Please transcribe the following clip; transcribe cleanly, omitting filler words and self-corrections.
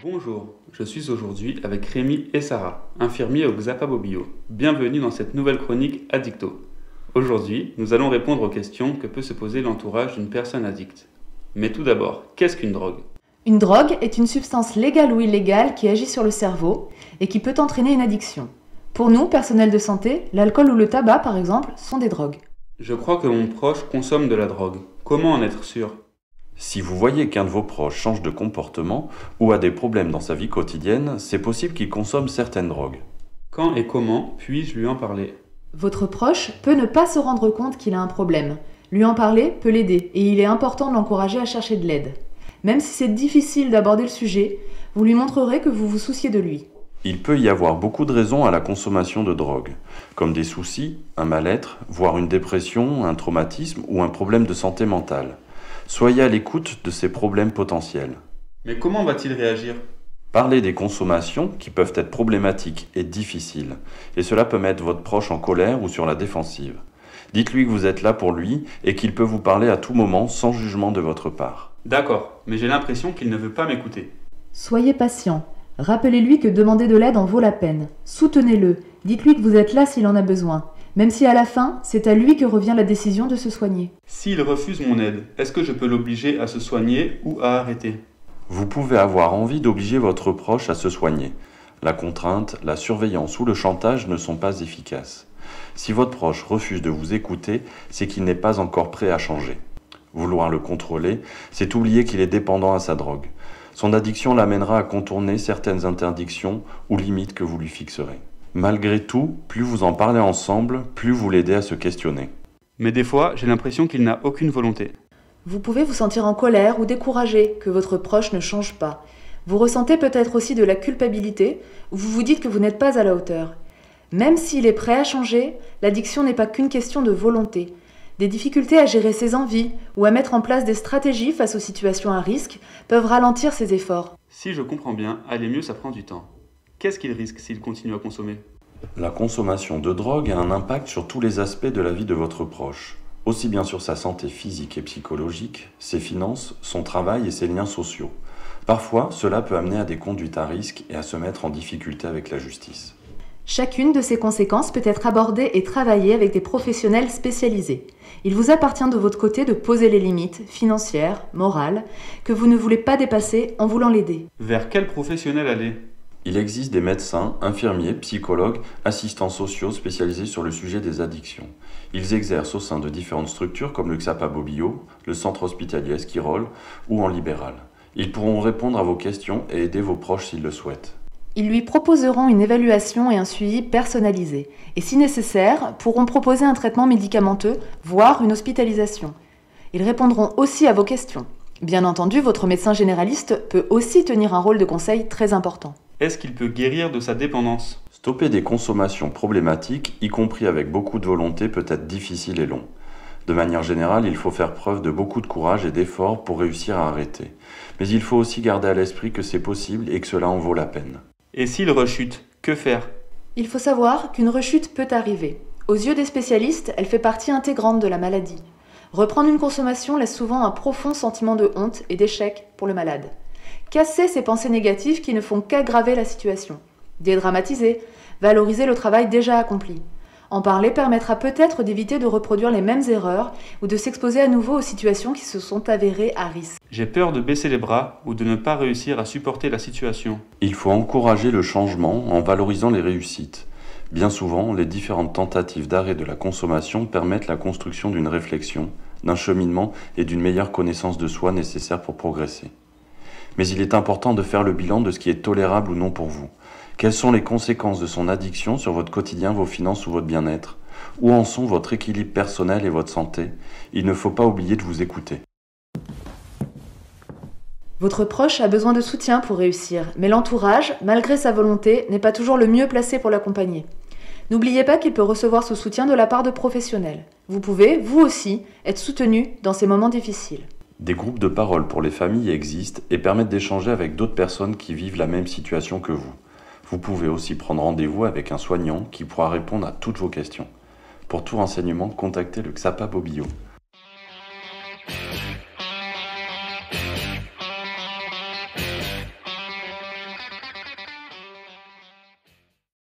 Bonjour, je suis aujourd'hui avec Rémi et Sarah, infirmiers au Xapa Bobio. Bienvenue dans cette nouvelle chronique Addicto. Aujourd'hui, nous allons répondre aux questions que peut se poser l'entourage d'une personne addicte. Mais tout d'abord, qu'est-ce qu'une drogue ? Une drogue est une substance légale ou illégale qui agit sur le cerveau et qui peut entraîner une addiction. Pour nous, personnel de santé, l'alcool ou le tabac, par exemple, sont des drogues. Je crois que mon proche consomme de la drogue. Comment en être sûr ? Si vous voyez qu'un de vos proches change de comportement ou a des problèmes dans sa vie quotidienne, c'est possible qu'il consomme certaines drogues. Quand et comment puis-je lui en parler ? Votre proche peut ne pas se rendre compte qu'il a un problème. Lui en parler peut l'aider et il est important de l'encourager à chercher de l'aide. Même si c'est difficile d'aborder le sujet, vous lui montrerez que vous vous souciez de lui. Il peut y avoir beaucoup de raisons à la consommation de drogue, comme des soucis, un mal-être, voire une dépression, un traumatisme ou un problème de santé mentale. Soyez à l'écoute de ces problèmes potentiels. Mais comment va-t-il réagir ? Parlez des consommations qui peuvent être problématiques et difficiles, et cela peut mettre votre proche en colère ou sur la défensive. Dites-lui que vous êtes là pour lui et qu'il peut vous parler à tout moment sans jugement de votre part. D'accord, mais j'ai l'impression qu'il ne veut pas m'écouter. Soyez patient. Rappelez-lui que demander de l'aide en vaut la peine. Soutenez-le. Dites-lui que vous êtes là s'il en a besoin. Même si à la fin, c'est à lui que revient la décision de se soigner. S'il refuse mon aide, est-ce que je peux l'obliger à se soigner ou à arrêter ? Vous pouvez avoir envie d'obliger votre proche à se soigner. La contrainte, la surveillance ou le chantage ne sont pas efficaces. Si votre proche refuse de vous écouter, c'est qu'il n'est pas encore prêt à changer. Vouloir le contrôler, c'est oublier qu'il est dépendant à sa drogue. Son addiction l'amènera à contourner certaines interdictions ou limites que vous lui fixerez. Malgré tout, plus vous en parlez ensemble, plus vous l'aidez à se questionner. Mais des fois, j'ai l'impression qu'il n'a aucune volonté. Vous pouvez vous sentir en colère ou découragé que votre proche ne change pas. Vous ressentez peut-être aussi de la culpabilité ou vous vous dites que vous n'êtes pas à la hauteur. Même s'il est prêt à changer, l'addiction n'est pas qu'une question de volonté. Des difficultés à gérer ses envies ou à mettre en place des stratégies face aux situations à risque peuvent ralentir ses efforts. Si je comprends bien, aller mieux ça prend du temps. Qu'est-ce qu'il risque s'il continue à consommer ? La consommation de drogue a un impact sur tous les aspects de la vie de votre proche, aussi bien sur sa santé physique et psychologique, ses finances, son travail et ses liens sociaux. Parfois, cela peut amener à des conduites à risque et à se mettre en difficulté avec la justice. Chacune de ces conséquences peut être abordée et travaillée avec des professionnels spécialisés. Il vous appartient de votre côté de poser les limites financières, morales, que vous ne voulez pas dépasser en voulant l'aider. Vers quel professionnel aller ? Il existe des médecins, infirmiers, psychologues, assistants sociaux spécialisés sur le sujet des addictions. Ils exercent au sein de différentes structures comme le Xapa Bobio, le centre hospitalier Esquirol ou en libéral. Ils pourront répondre à vos questions et aider vos proches s'ils le souhaitent. Ils lui proposeront une évaluation et un suivi personnalisé. Et si nécessaire, pourront proposer un traitement médicamenteux, voire une hospitalisation. Ils répondront aussi à vos questions. Bien entendu, votre médecin généraliste peut aussi tenir un rôle de conseil très important. Est-ce qu'il peut guérir de sa dépendance ? Stopper des consommations problématiques, y compris avec beaucoup de volonté, peut être difficile et long. De manière générale, il faut faire preuve de beaucoup de courage et d'efforts pour réussir à arrêter. Mais il faut aussi garder à l'esprit que c'est possible et que cela en vaut la peine. Et s'il rechute, que faire ? Il faut savoir qu'une rechute peut arriver. Aux yeux des spécialistes, elle fait partie intégrante de la maladie. Reprendre une consommation laisse souvent un profond sentiment de honte et d'échec pour le malade. Casser ces pensées négatives qui ne font qu'aggraver la situation. Dédramatiser, valoriser le travail déjà accompli. En parler permettra peut-être d'éviter de reproduire les mêmes erreurs ou de s'exposer à nouveau aux situations qui se sont avérées à risque. J'ai peur de baisser les bras ou de ne pas réussir à supporter la situation. Il faut encourager le changement en valorisant les réussites. Bien souvent, les différentes tentatives d'arrêt de la consommation permettent la construction d'une réflexion, d'un cheminement et d'une meilleure connaissance de soi nécessaire pour progresser. Mais il est important de faire le bilan de ce qui est tolérable ou non pour vous. Quelles sont les conséquences de son addiction sur votre quotidien, vos finances ou votre bien-être ? Où en sont votre équilibre personnel et votre santé ? Il ne faut pas oublier de vous écouter. Votre proche a besoin de soutien pour réussir, mais l'entourage, malgré sa volonté, n'est pas toujours le mieux placé pour l'accompagner. N'oubliez pas qu'il peut recevoir ce soutien de la part de professionnels. Vous pouvez, vous aussi, être soutenu dans ces moments difficiles. Des groupes de parole pour les familles existent et permettent d'échanger avec d'autres personnes qui vivent la même situation que vous. Vous pouvez aussi prendre rendez-vous avec un soignant qui pourra répondre à toutes vos questions. Pour tout renseignement, contactez le Xapa Bobio.